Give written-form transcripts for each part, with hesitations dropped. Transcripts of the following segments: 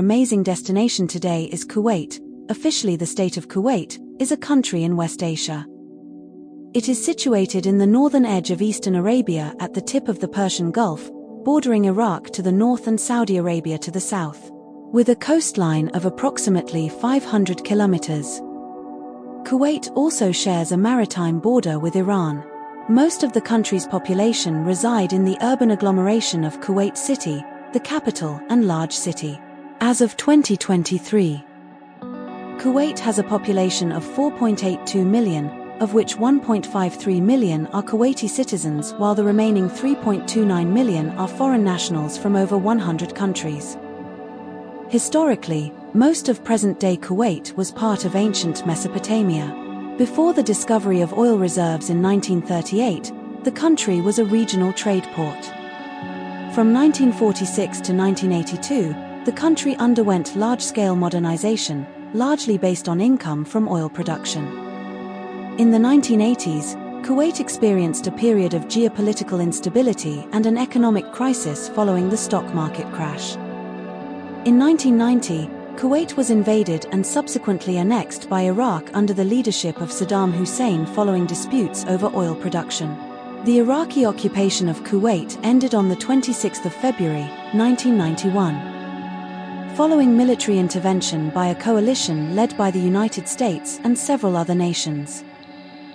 amazing destination today is Kuwait. Officially, the State of Kuwait is a country in West Asia. It is situated in the northern edge of eastern Arabia at the tip of the Persian Gulf, bordering Iraq to the north and Saudi Arabia to the south, with a coastline of approximately 500 kilometers. Kuwait also shares a maritime border with Iran. Most of the country's population reside in the urban agglomeration of Kuwait City, the capital and large city. As of 2023, Kuwait has a population of 4.82 million, of which 1.53 million are Kuwaiti citizens, while the remaining 3.29 million are foreign nationals from over 100 countries. Historically, most of present-day Kuwait was part of ancient Mesopotamia. Before the discovery of oil reserves in 1938, the country was a regional trade port. From 1946 to 1982, the country underwent large-scale modernization, largely based on income from oil production. In the 1980s, Kuwait experienced a period of geopolitical instability and an economic crisis following the stock market crash. In 1990, Kuwait was invaded and subsequently annexed by Iraq under the leadership of Saddam Hussein following disputes over oil production. The Iraqi occupation of Kuwait ended on the 26th of February, 1991. Following military intervention by a coalition led by the United States and several other nations.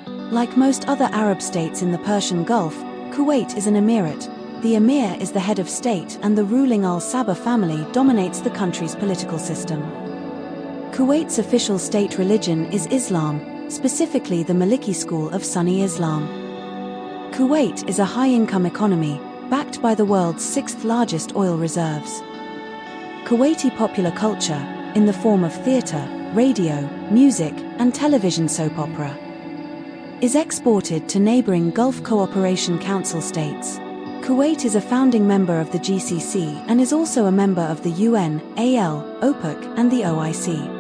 Like most other Arab states in the Persian Gulf, Kuwait is an emirate. The emir is the head of state and the ruling Al Sabah family dominates the country's political system. Kuwait's official state religion is Islam, specifically the Maliki school of Sunni Islam. Kuwait is a high-income economy, backed by the world's sixth-largest oil reserves. Kuwaiti popular culture, in the form of theatre, radio, music, and television soap opera, is exported to neighboring Gulf Cooperation Council states. Kuwait is a founding member of the GCC and is also a member of the UN, AL, OPEC, and the OIC.